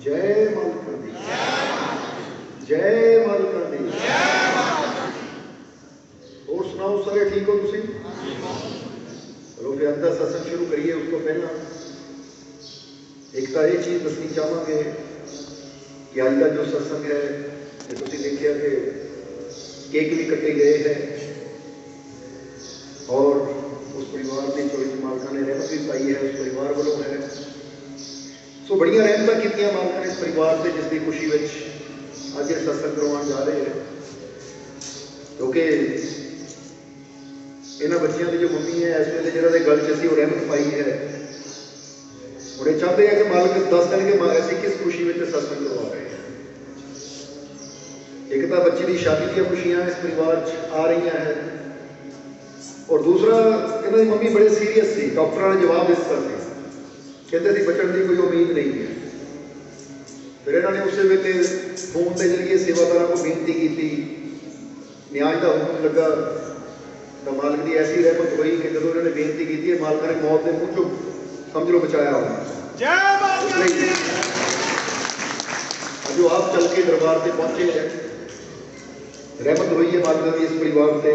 जय मालका दी, जय मालका दी। और सुनाओ सारे ठीक हो तुसी? चलो फिर अंदर सत्संग शुरू करिए। उस तो पहला एक तो ये चीज़ दसनी चाहांगे कि अज का जो सत्संग है, जो तुसी देखिया कि केक भी कटे गए हैं और उस परिवार ने चोरी मालका ने रहमत भी पाई है, उस परिवार वालों है। सो बड़िया रहमत कीतियां मालका ने इस परिवार से, जिसकी खुशी में अज ये सत्संग करवाने जा रहे हैं। क्योंकि इन्होंने बच्चों की जो मम्मी है इस वे जिन्होंने गल च असी रहमत पाई है, उन्हें चाहते हैं कि मालिक दस दिन के असी किस खुशी में सत्संग करवा रहे हैं। एक तो बच्चे की शादी की खुशियां इस परिवार आ रही हैं, और दूसरा इन्हों की मम्मी बड़े सीरियस थी। डॉक्टर ने जवाब दिता थे, कहते थे बचन की कोई उम्मीद नहीं है। फिर इन्होंने उस वे फोन के जरिए सेवादारों को बेनती की, न्याज का हुक्म लगा, तो मालिक की ऐसी रहमत हुई कि जो उन्होंने बेनती की, मालिक ने मौत के मुँह चो समझ लो बचाया होगा। जो आप चल के दरबार से पहुंचे हैं, रहमत हुई है मालिक की इस परिवार से।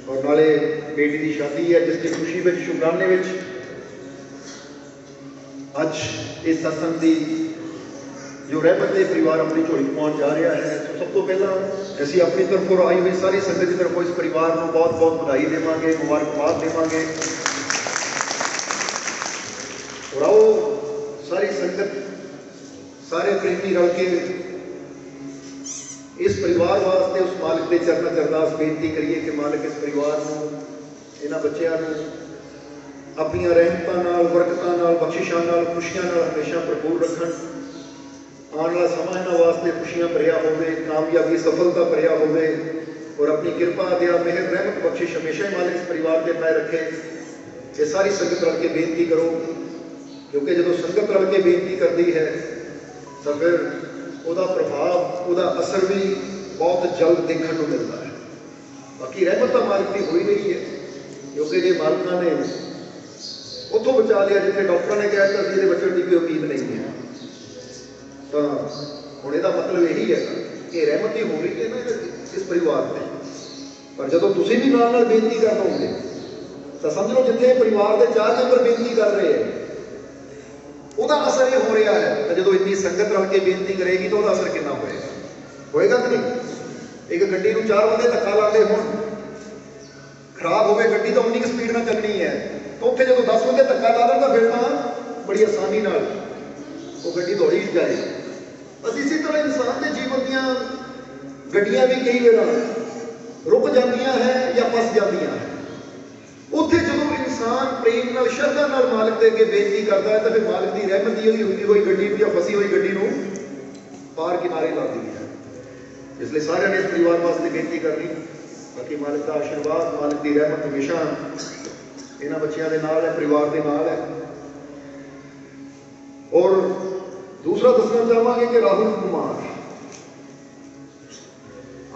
और नाले बेटी की शादी है, जिसकी खुशी में शुकराने में अज इस सत्संग की जो रहमत है परिवार अपनी झोली पहुँच जा रहा है। तो सब तो पहला असी अपनी तरफों आई हुई सारी संगत की तरफों इस परिवार को बहुत बहुत बधाई देवांगे, मुबारकबाद देवांगे। और आओ सारी संगत, सारे प्रेमी रल के इस परिवार वास्ते उस मालिक के चरणों च अरदास बेनती करिए कि मालिक इस परिवार को, इन्हां बच्चों को अपन रहमतां नाल, बरकतां नाल, बख्शिशां नाल, खुशियां नाल हमेशा भरपूर रखन। आने वाला समा इन्हां वास्ते खुशियां भरिया होवे, कामयाबी सफलता भरिया होवे, और अपनी कृपा दया मेहर रहमत बख्शिश हमेशा ही मालिक इस परिवार के बनाए रखे। ये सारी संगत रल के बेनती करो, क्योंकि जो संगत रल के बेनती करती है तो फिर उसका प्रभाव, उसका असर भी बहुत जल्द देखने को मिलता है। बाकी रहमत तो मालिक की हुई रही है, क्योंकि जो मालिका ने उतों बचा लिया जिथे डॉक्टर ने कहा था कि बच्चों की कोई उम्मीद नहीं है, तो हुण इसका मतलब यही है कि रहमत ही हो रही है ना इस परिवार से। पर जो तुम भी नाल बेनती कर दोगे तो समझ लो जिथे परिवार के 4 मैंबर बेनती कर रहे हैं, उसका असर ये हो रहा है। तो जो इतनी संगत रल के बेनती करेगी तो उसका असर कितना होएगा, होएगा कि नहीं। एक गड्डी को 4 बंदे धक्का लाते हो, खराब हो गड्डी तो उन्नी स्पीड में चलनी है, तो उत्थे जो 10 बंदे धक्का ला दें तो फिर तो बड़ी आसानी नाल वो गड्डी दौड़ी जाए। बस इसी तरह इंसान के जीवन दियां गड्डियां भी कई बार रुक जांदियां हैं या फस जांदियां हैं। उत्थे जो इंसान प्रेम नाल, श्रद्धा नाल मालिक के अगे बेनती करता है, तो फिर मालिक की रहमत ही हुई हुई गड्डी या फसी हुई गड्डी को पार किनारे लाती है। इसलिए सारे ने इस परिवार वास्ते बेनती करनी, बाकी मालिक का आशीर्वाद, मालिक की रहमत हमेशा इन्हां बच्चों के नाल है, परिवार के नाल है। और दूसरा दसना चाहांगे कि राहुल कुमार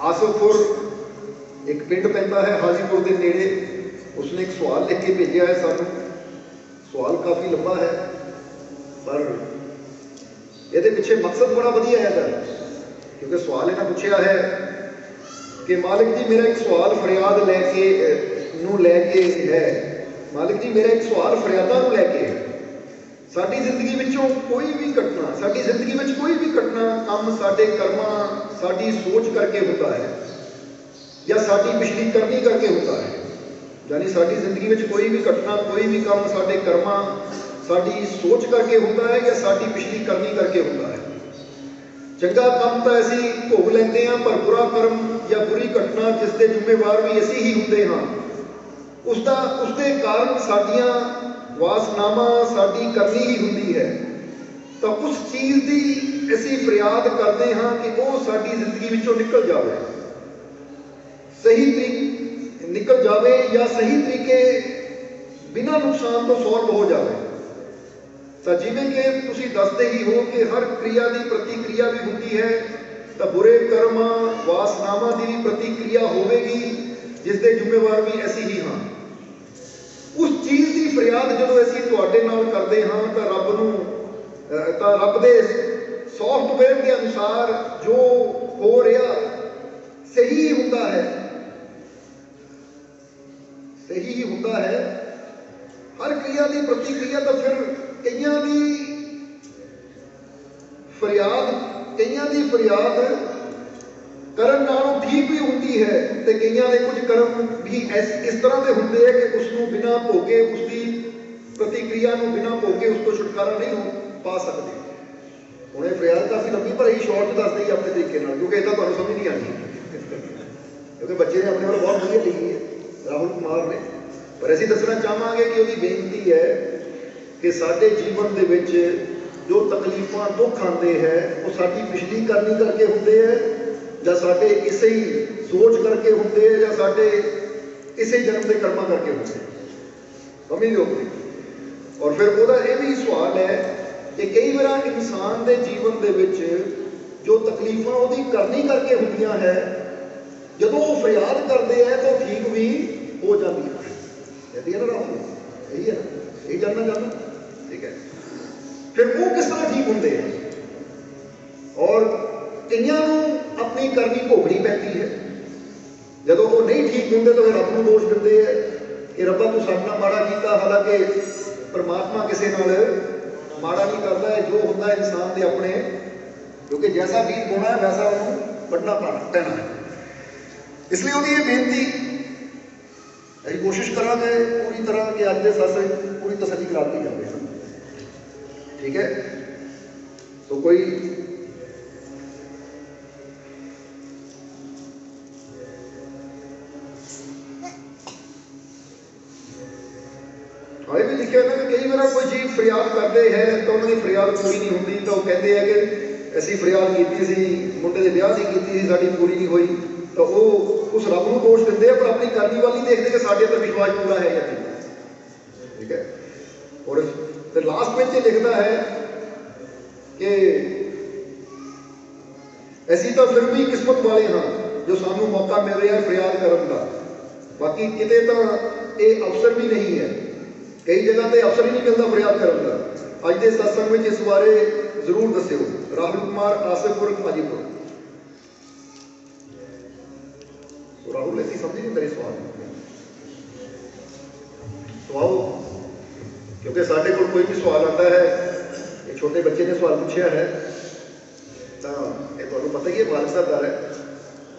आसफपुर एक पिंड पैंदा है हाजीपुर के नेड़े, उसने एक सवाल लिख के भेजा है सानू। सवाल काफ़ी लंबा है, पर ये पिछे मकसद बड़ा वधिया है, क्योंकि सवाल इन्हें पूछा है कि मालिक जी मेरा एक सवाल फरियाद लैके है। मालिक जी मेरा एक सवाल फरियादा लैके है। साडी जिंदगी विचों कोई भी घटना, साडी जिंदगी में कोई भी घटना काम साडे कर्मां, साडी सोच करके होता है, या साडी पिछली करनी करके होता है। यानी साडी जिंदगी में कोई भी घटना, कोई भी काम साडे कर्मां, साडी सोच करके होता है, या साडी पिछली करनी करके होता है। चंगा काम तो असी भोग लेंदे हां, पर बुरा कर्म या बुरी घटना जिसके जिम्मेवार भी असी ही हुंदे हां, उसके कारण साडियां वासनावां साडी करनी ही हुंदी है। तो उस चीज़ की असी फरियाद करते हाँ कि वो साडी जिंदगी विचों निकल जाए, सही तरीके निकल जाए, या सही तरीके बिना नुकसान तो सॉल्व हो जाए। तो जिवें कि तुसीं दसदे ही हो कि हर क्रिया की प्रतिक्रिया भी होती है, तो बुरे कर्मां वासनावां की भी प्रतिक्रिया होगी, जिसके जिम्मेवार भी असी ही हाँ। उस चीज़ की फरियाद जो असी तुहाडे नाल करते हाँ, तो तो रब के सॉफ्टवेयर के अनुसार जो हो रहा सही ही होता है, सही ही होता है। हर क्रिया की प्रतिक्रिया तो फिर कईयां की फरियाद करन नालों ठीक भी होती है, तो कईयां दे कुछ कर्म भी इस तरह के होंगे है कि उसको बिना भोगे, उसकी प्रतिक्रिया को बिना भोगे उसको छुटकारा नहीं हो पा सकते। हुणे फरियाद काफ़ी लंबी पर यही शॉर्ट दस दी अपने तरीके, क्योंकि इतना तुहानूं समझ नहीं आनी, क्योंकि बच्चे ने अपने वालों बहुत वधिया लिखी है राहुल कुमार ने। पर असीं दसना चाहांगे कि उसकी बेनती है कि साडे जीवन दे विच जो तकलीफां दुख आते हैं वो साडी पिछली करनी करके होंदे है, या साडे इसे ही सोच करके होंदे है, या साडे इसे जन्म के कर्मां करके होंदे। समझ लो। और फिर वह यह भी सवाल है कि कई बार इंसान के जीवन के विच जो तकलीफां वो करनी करके होंदियां है, जदों वो फरियाद करते हैं तो ठीक भी हो जाती है। यही है ना राहुल, यही है ना, यही जानना चाहता। ठीक है, फिर वो किस तरह ठीक होंगे हैं? और कईयां नूं अपनी करनी भोगनी पैती है। जदों वो नहीं ठीक होंगे तो फिर रब नूं दोष दिंदे है कि रब्बा तू साडे नाल माड़ा कीता। हालांकि परमात्मा किसी नाल माड़ा नहीं करता है, जो होंदा इंसान के अपने, क्योंकि जैसा बीज बोना है वैसा उन्होंने वड्ढना पैना है। इसलिए उसकी ये बेनती अभी कोशिश करांगे पूरी तरह कि अज के सत्संग पूरी तसल्ली कराती जाए। ठीक है, तो कोई आए भी लिखे ना कि कई बार कोई चीज़ फरियाद करते हैं तो उन्होंने फरियाद पूरी नहीं होती, तो कहते हैं कि असी फरियाद की सी, मुंडे के ब्याह की साड़ी पूरी नहीं हुई, तो वो उस रब को दोष देते हैं, पर अपनी करनी वाली देखते कि साढ़े अंदर विश्वास पूरा है या नहीं। ठीक है, और फिर लास्ट में ये लिखता है कि असी तो फिर भी किस्मत वाले हाँ जो सानू मौका मिल रहा है फरियाद करने का। बाकी किते तो ये अवसर भी नहीं है, कई जगह तो अवसर ही नहीं मिलता फरियाद करने का। अज के सत्संग में इस बारे जरूर दस्यो। राहुल कुमार आसिफपुर हाजीपुर। राहुल ऐसी समझ नहीं मेरे सवाल सुआओ, क्योंकि साढ़े को कोई भी सवाल आता है, एक छोटे बच्चे ने सवाल पूछा है तो ये तो पता ही है मालिक का दर है,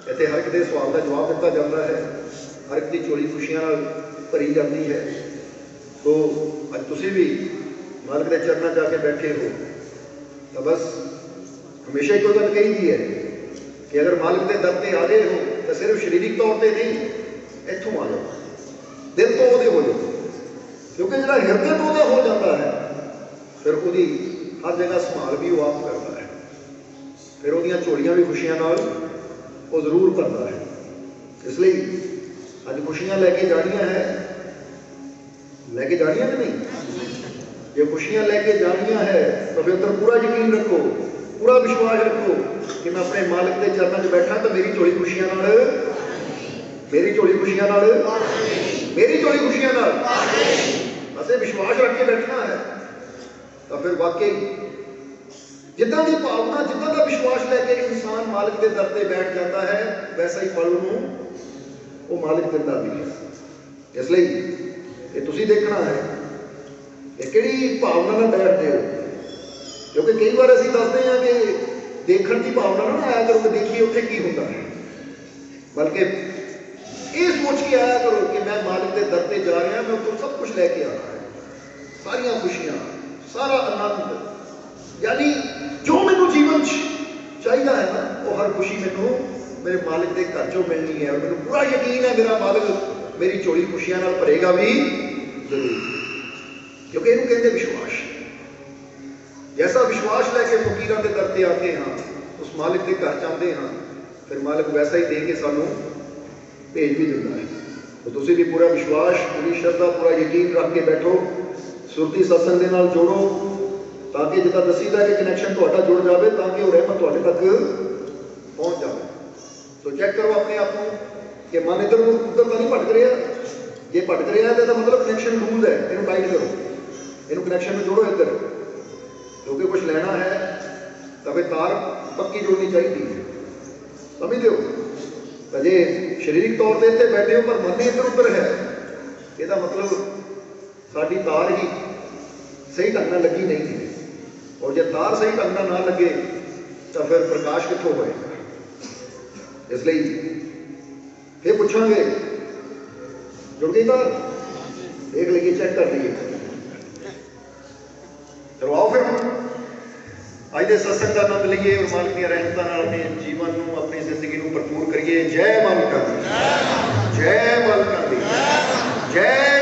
इतने हर एक सवाल का जवाब दिता जाता है, हर एक की झोली खुशियां भरी जाती है। तो अज तुसी भी मालिक के चरणों जाके बैठे हो तो बस हमेशा एक गल कही दी है कि अगर मालिक के दर पर आ गए हो तो सिर्फ शरीरिक तौर पर नहीं, इतों आ जाओ, दिल तो वो हो जाओ, क्योंकि जो हिरदे तो हो जाता है फिर वो हर जगह संभाल भी वो आप करता है, फिर वो झोलियां भी खुशियां नाल वो जरूर करता है। इसलिए अज खुशियां लैके जानियां है, लैके जानियां कि नहीं? जो खुशियां लैके जानियां है तो फिर उधर पूरा यकीन रखो, पूरा विश्वास रखो कि मैं अपने मालिक के चरणों में बैठा तो मेरी झोली खुशियां नाल, मेरी झोली खुशियां नाल, मेरी झोली खुशियां नाल असें विश्वास रख के बैठना है। तो फिर वाकई जिदा की भावना, जिदा का विश्वास लैके इंसान मालिक के दर पर बैठ जाता है, वैसा ही फल वो मालिक दिंदा भी है। इसलिए ये तुसीं देखना है कि किहड़ी भावना नाल बैठते हो, क्योंकि कई बार असीं दसदे हां कि देखण की भावना ना आया करो कि देखिए उत्थे की हुंदा है, बल्कि ये सोच के आया करो कि मैं मालिक के दर पर जा रहा, मैं उत्थों सब कुछ लैके आना है, सारियां खुशियां, सारा आनंद, यानी जो मैनू जीवन चाहिए है ना वो हर खुशी मैनू मेरे मालिक के घर चों मिलनी है। और मैनू पूरा यकीन है मेरा मालिक मेरी झोली खुशियां नाल भरेगा भी जरूर, क्योंकि इनू कहते विश्वास। जैसा विश्वास लैके फकीरां के दर पर आते हाँ, उस मालिक के घर चाहते हाँ, फिर मालिक वैसा ही दे के सानू भेज भी दिंदा है। तो तुसीं भी पूरा विश्वास, पूरी श्रद्धा, पूरा यकीन रख के बैठो, सुरती सत्संग के नाल जोड़ो, ताकि जिदा दसीदा कि कनैक्शन तुहाडा जुड़ जाए, ताकि वो रहमत तुहाडे तक पहुँच जाए। तो चेक करो अपने आप को कि मन इधर उधर तो नहीं भटक रहा, जे भटक रहा है तो मतलब कनैक्शन लूज है, इनू टाइट करो, इनू कनैक्शन में जोड़ो इधर। क्योंकि कुछ लेना है तो फिर तार पक्की जोड़नी चाहिए, समझते हो। अजे शरीरिक तौर पर इतने बैठे हो पर मन इधर उधर है, यदा मतलब साड़ी तार ही सही ढंग नाल लगी नहीं है, और जब तार सही ढंग नाल ना लगे तो फिर प्रकाश कितों होएगा। इसलिए फिर पूछांगे जुड़ गई तार, देख लीजिए, चेक कर लीजिए। चलो आओ फिर हम अज के सत्संग का आनंद लीए और मालिक दी रहमतां नाल अपने जीवन नूं, अपनी जिंदगी नूं भरपूर करिए। जय मालिका दी, जय मालिका दी, जय